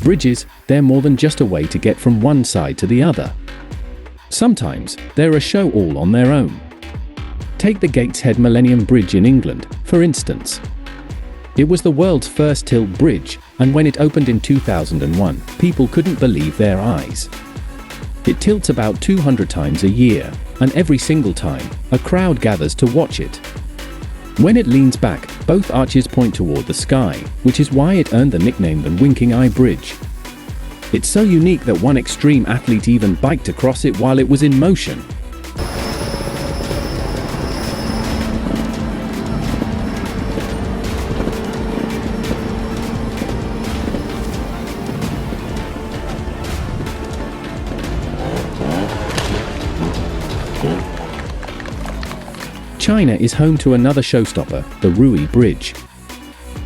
Bridges, they're more than just a way to get from one side to the other. Sometimes, they're a show all on their own. Take the Gateshead Millennium Bridge in England, for instance. It was the world's first tilt bridge, and when it opened in 2001, people couldn't believe their eyes. It tilts about 200 times a year, and every single time, a crowd gathers to watch it. When it leans back, both arches point toward the sky, which is why it earned the nickname the Winking Eye Bridge. It's so unique that one extreme athlete even biked across it while it was in motion. China is home to another showstopper, the Rui Bridge.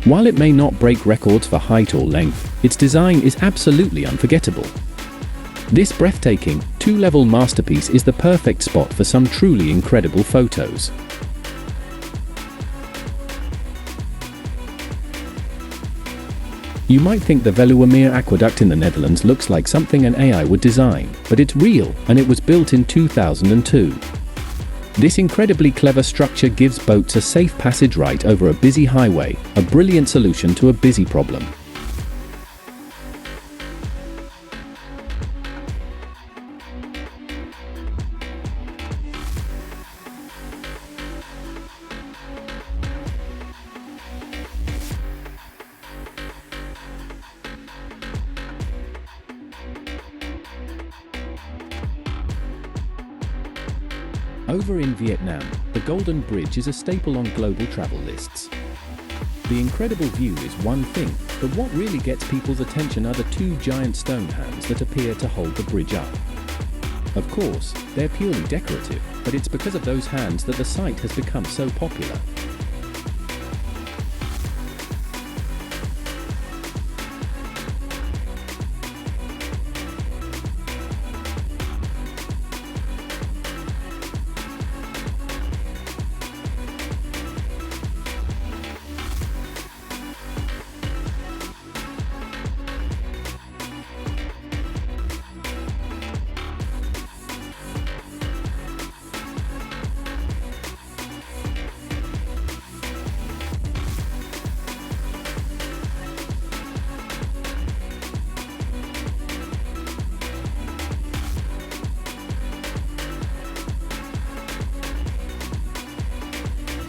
While it may not break records for height or length, its design is absolutely unforgettable. This breathtaking, two-level masterpiece is the perfect spot for some truly incredible photos. You might think the Veluwemeer Aqueduct in the Netherlands looks like something an AI would design, but it's real, and it was built in 2002. This incredibly clever structure gives boats a safe passage right over a busy highway, a brilliant solution to a busy problem. Over in Vietnam, the Golden Bridge is a staple on global travel lists. The incredible view is one thing, but what really gets people's attention are the two giant stone hands that appear to hold the bridge up. Of course, they're purely decorative, but it's because of those hands that the site has become so popular.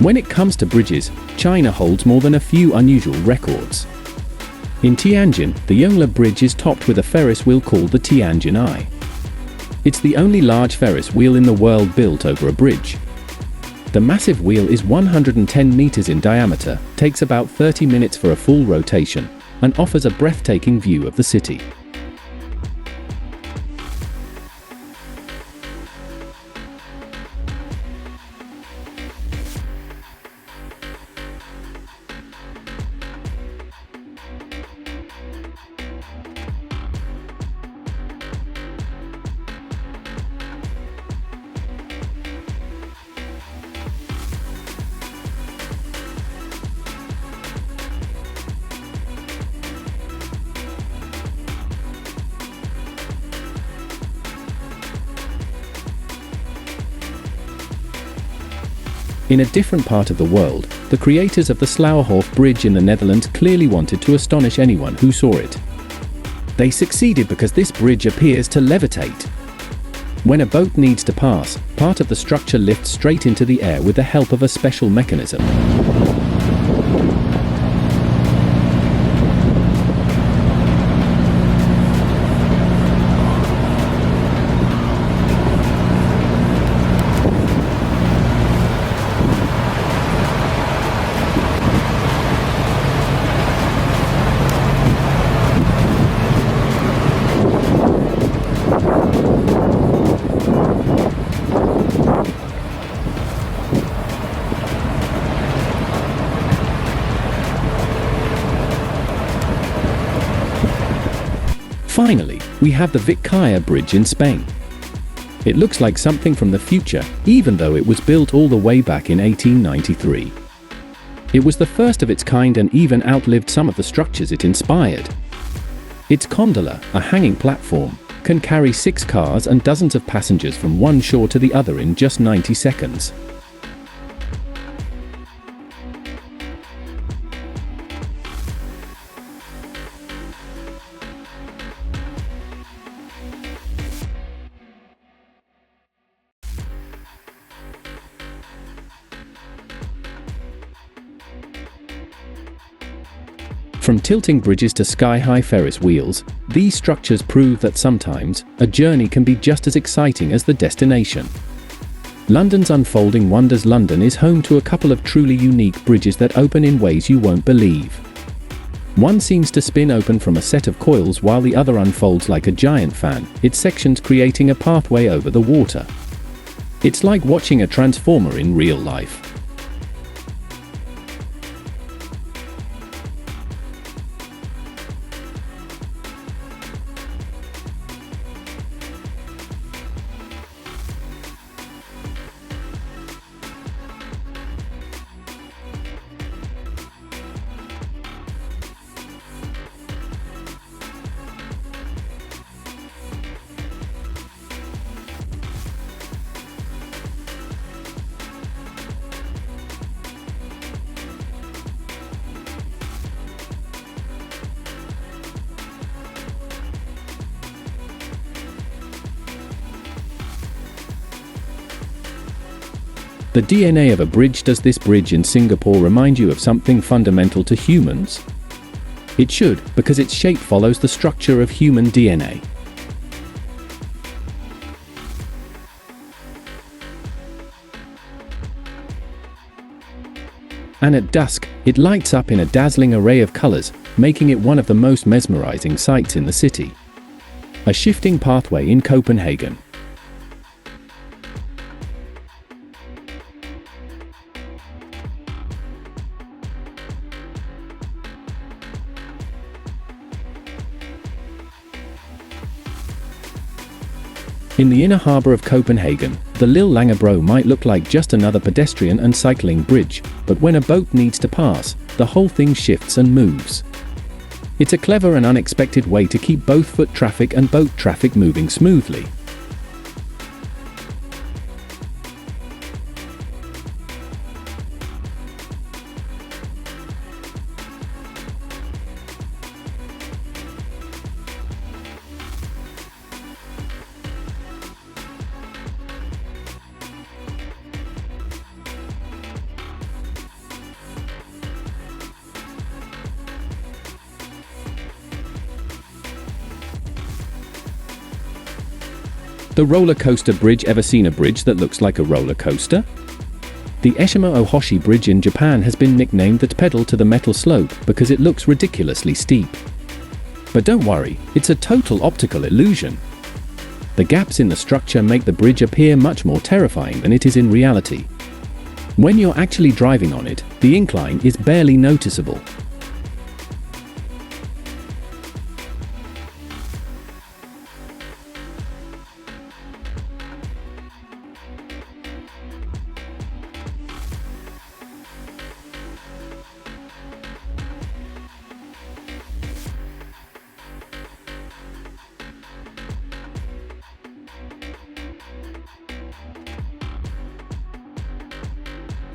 When it comes to bridges, China holds more than a few unusual records. In Tianjin, the Yongle Bridge is topped with a Ferris wheel called the Tianjin Eye. It's the only large Ferris wheel in the world built over a bridge. The massive wheel is 110 meters in diameter, takes about 30 minutes for a full rotation, and offers a breathtaking view of the city. In a different part of the world, the creators of the Slauerhof Bridge in the Netherlands clearly wanted to astonish anyone who saw it. They succeeded because this bridge appears to levitate. When a boat needs to pass, part of the structure lifts straight into the air with the help of a special mechanism. Finally, we have the Vizcaya Bridge in Spain. It looks like something from the future, even though it was built all the way back in 1893. It was the first of its kind and even outlived some of the structures it inspired. Its gondola, a hanging platform, can carry 6 cars and dozens of passengers from one shore to the other in just 90 seconds. From tilting bridges to sky-high Ferris wheels, these structures prove that sometimes, a journey can be just as exciting as the destination. London's unfolding wonders. London is home to a couple of truly unique bridges that open in ways you won't believe. One seems to spin open from a set of coils while the other unfolds like a giant fan, its sections creating a pathway over the water. It's like watching a transformer in real life. The DNA of a bridge. Does this bridge in Singapore remind you of something fundamental to humans? It should, because its shape follows the structure of human DNA. And at dusk, it lights up in a dazzling array of colors, making it one of the most mesmerizing sights in the city. A shifting pathway in Copenhagen. In the inner harbour of Copenhagen, the Lille Langebro might look like just another pedestrian and cycling bridge, but when a boat needs to pass, the whole thing shifts and moves. It's a clever and unexpected way to keep both foot traffic and boat traffic moving smoothly. The roller coaster bridge. Ever seen a bridge that looks like a roller coaster? The Eshima Ohoshi Bridge in Japan has been nicknamed the pedal to the metal slope because it looks ridiculously steep. But don't worry, it's a total optical illusion. The gaps in the structure make the bridge appear much more terrifying than it is in reality. When you're actually driving on it, the incline is barely noticeable.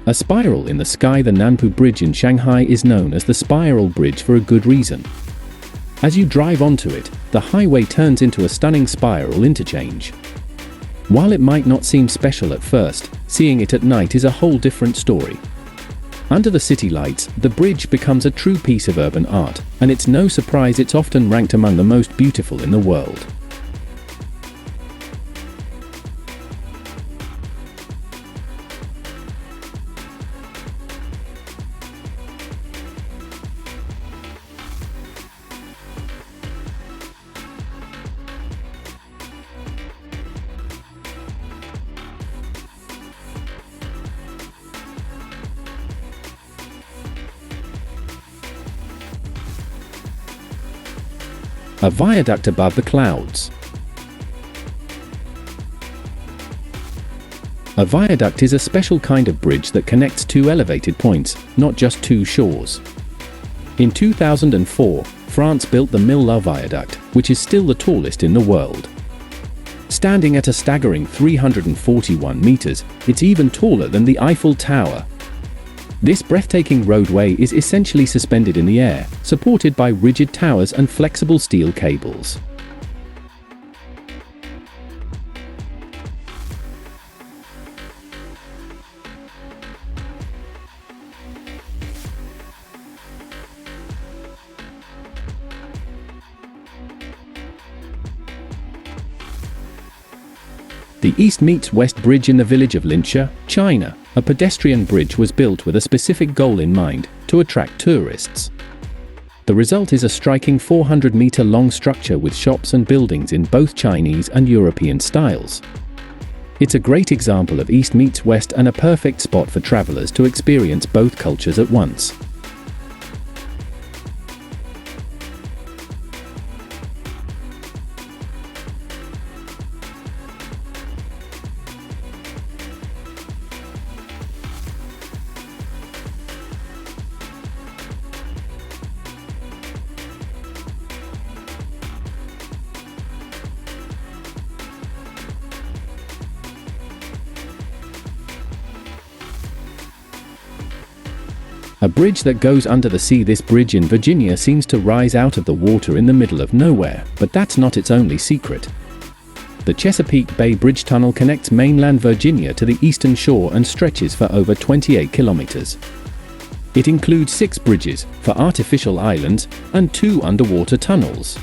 A spiral in the sky. The Nanpu Bridge in Shanghai is known as the Spiral Bridge for a good reason. As you drive onto it, the highway turns into a stunning spiral interchange. While it might not seem special at first, seeing it at night is a whole different story. Under the city lights, the bridge becomes a true piece of urban art, and it's no surprise it's often ranked among the most beautiful in the world. A viaduct above the clouds. A viaduct is a special kind of bridge that connects two elevated points, not just two shores. In 2004, France built the Mille Viaduct, which is still the tallest in the world. Standing at a staggering 341 meters, it's even taller than the Eiffel Tower. This breathtaking roadway is essentially suspended in the air, supported by rigid towers and flexible steel cables. The East meets West Bridge in the village of Linsha, China, a pedestrian bridge was built with a specific goal in mind: to attract tourists. The result is a striking 400-meter-long structure with shops and buildings in both Chinese and European styles. It's a great example of East meets West and a perfect spot for travelers to experience both cultures at once. A bridge that goes under the sea. This bridge in Virginia seems to rise out of the water in the middle of nowhere, but that's not its only secret. The Chesapeake Bay Bridge Tunnel connects mainland Virginia to the eastern shore and stretches for over 28 kilometers. It includes 6 bridges for artificial islands and 2 underwater tunnels.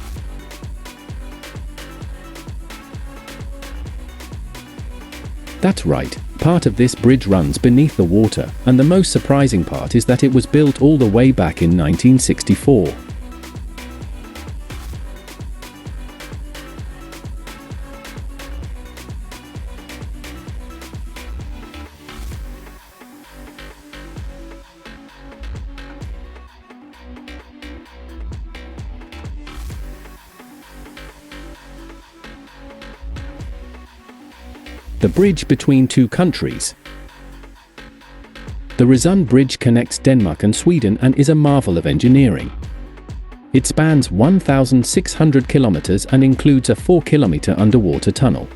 That's right. Part of this bridge runs beneath the water, and the most surprising part is that it was built all the way back in 1964. The bridge between 2 countries. The Øresund Bridge connects Denmark and Sweden and is a marvel of engineering. It spans 1,600 kilometers and includes a 4-kilometer underwater tunnel.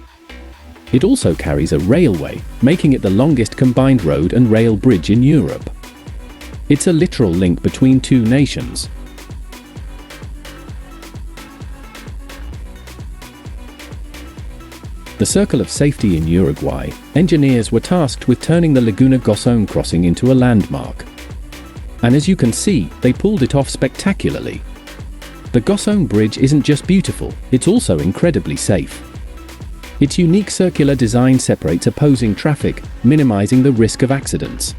It also carries a railway, making it the longest combined road and rail bridge in Europe. It's a literal link between 2 nations. The Circle of Safety in Uruguay, engineers were tasked with turning the Laguna Gosón crossing into a landmark. And as you can see, they pulled it off spectacularly. The Gosón Bridge isn't just beautiful, it's also incredibly safe. Its unique circular design separates opposing traffic, minimizing the risk of accidents.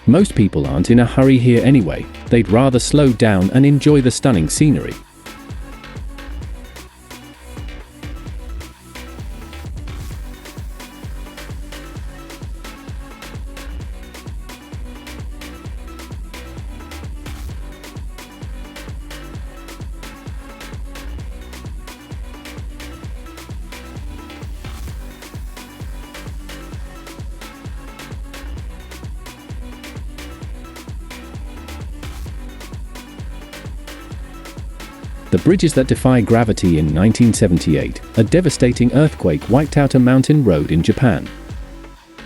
Most people aren't in a hurry here anyway, they'd rather slow down and enjoy the stunning scenery. The bridges that defy gravity. In 1978, a devastating earthquake wiped out a mountain road in Japan.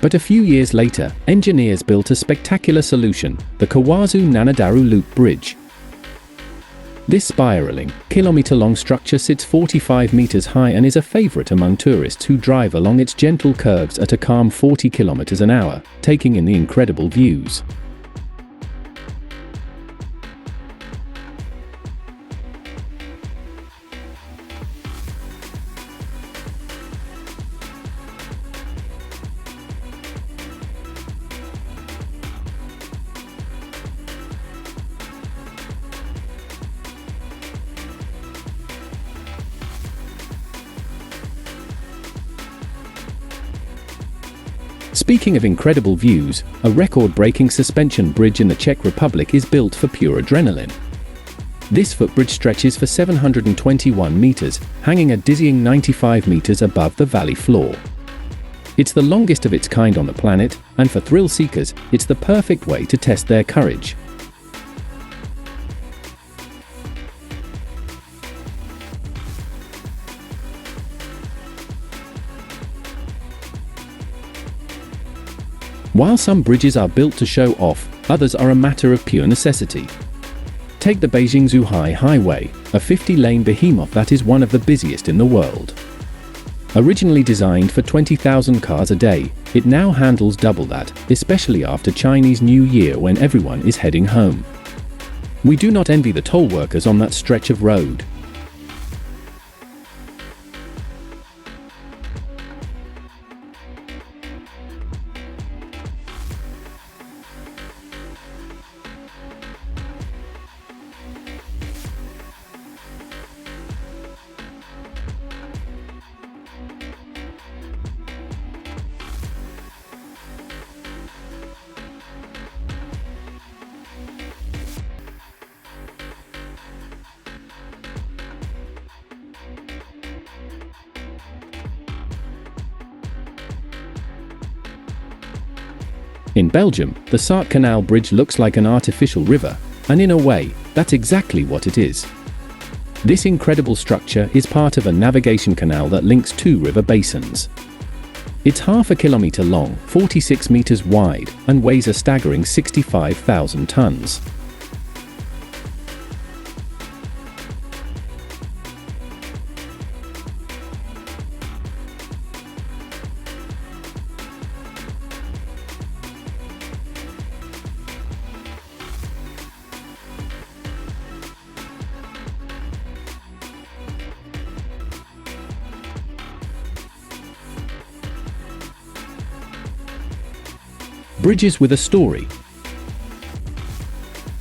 But a few years later, engineers built a spectacular solution, the Kawazu Nanadaru Loop Bridge. This spiraling, kilometer-long structure sits 45 meters high and is a favorite among tourists who drive along its gentle curves at a calm 40 kilometers an hour, taking in the incredible views. Speaking of incredible views, a record-breaking suspension bridge in the Czech Republic is built for pure adrenaline. This footbridge stretches for 721 meters, hanging a dizzying 95 meters above the valley floor. It's the longest of its kind on the planet, and for thrill seekers, it's the perfect way to test their courage. While some bridges are built to show off, others are a matter of pure necessity. Take the Beijing-Zhuhai Highway, a 50-lane behemoth that is one of the busiest in the world. Originally designed for 20,000 cars a day, it now handles double that, especially after Chinese New Year when everyone is heading home. We do not envy the toll workers on that stretch of road. In Belgium, the Sarthe Canal Bridge looks like an artificial river, and in a way, that's exactly what it is. This incredible structure is part of a navigation canal that links two river basins. It's half a kilometer long, 46 meters wide, and weighs a staggering 65,000 tons. Bridges with a story.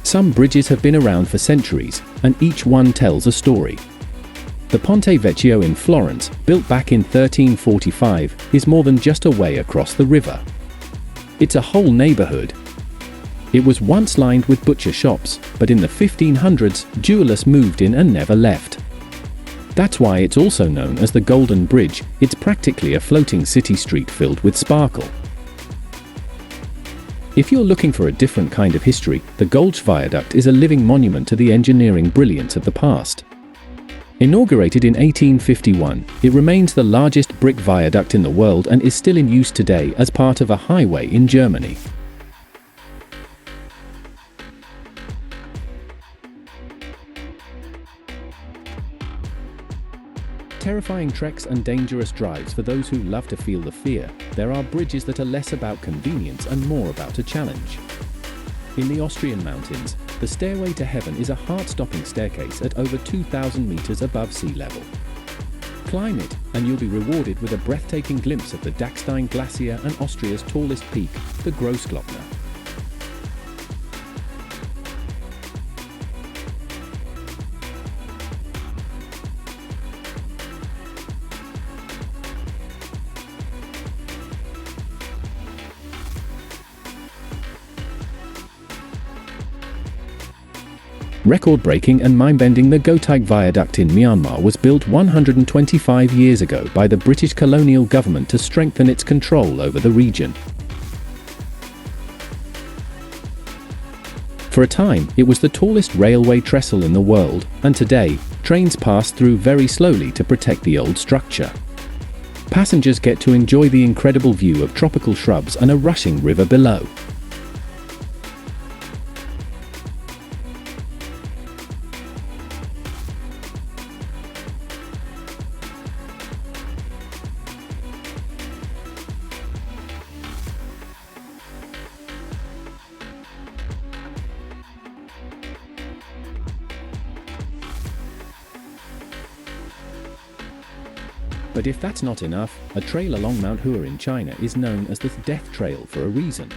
Some bridges have been around for centuries, and each one tells a story. The Ponte Vecchio in Florence, built back in 1345, is more than just a way across the river. It's a whole neighborhood. It was once lined with butcher shops, but in the 1500s, jewelers moved in and never left. That's why it's also known as the Golden Bridge. It's practically a floating city street filled with sparkle. If you're looking for a different kind of history, the Gölcz Viaduct is a living monument to the engineering brilliance of the past. Inaugurated in 1851, it remains the largest brick viaduct in the world and is still in use today as part of a highway in Germany. Terrifying treks and dangerous drives for those who love to feel the fear, there are bridges that are less about convenience and more about a challenge. In the Austrian mountains, the Stairway to Heaven is a heart-stopping staircase at over 2,000 meters above sea level. Climb it, and you'll be rewarded with a breathtaking glimpse of the Dachstein Glacier and Austria's tallest peak, the Grossglockner. Record-breaking and mind-bending, the Götaek Viaduct in Myanmar was built 125 years ago by the British colonial government to strengthen its control over the region. For a time, it was the tallest railway trestle in the world, and today, trains pass through very slowly to protect the old structure. Passengers get to enjoy the incredible view of tropical shrubs and a rushing river below. But if that's not enough, a trail along Mount Hua in China is known as the Death Trail for a reason.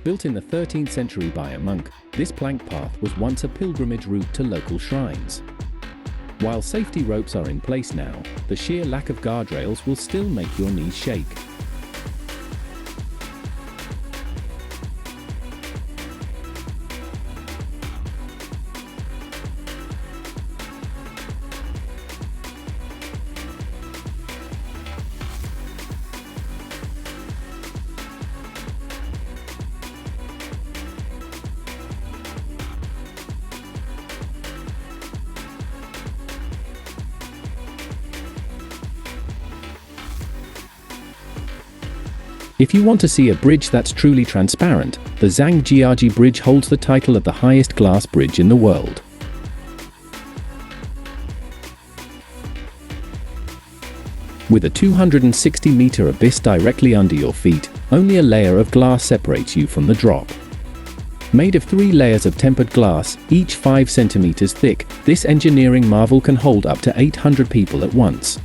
Built in the 13th century by a monk, this plank path was once a pilgrimage route to local shrines. While safety ropes are in place now, the sheer lack of guardrails will still make your knees shake. If you want to see a bridge that's truly transparent, the Zhangjiajie Bridge holds the title of the highest glass bridge in the world. With a 260-meter abyss directly under your feet, only a layer of glass separates you from the drop. Made of 3 layers of tempered glass, each 5 centimeters thick, this engineering marvel can hold up to 800 people at once.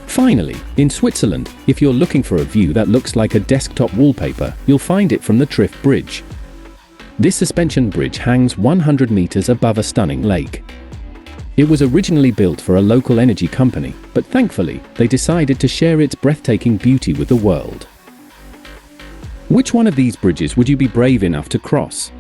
Finally, in Switzerland, if you're looking for a view that looks like a desktop wallpaper, you'll find it from the Trift Bridge. This suspension bridge hangs 100 meters above a stunning lake. It was originally built for a local energy company, but thankfully, they decided to share its breathtaking beauty with the world. Which one of these bridges would you be brave enough to cross?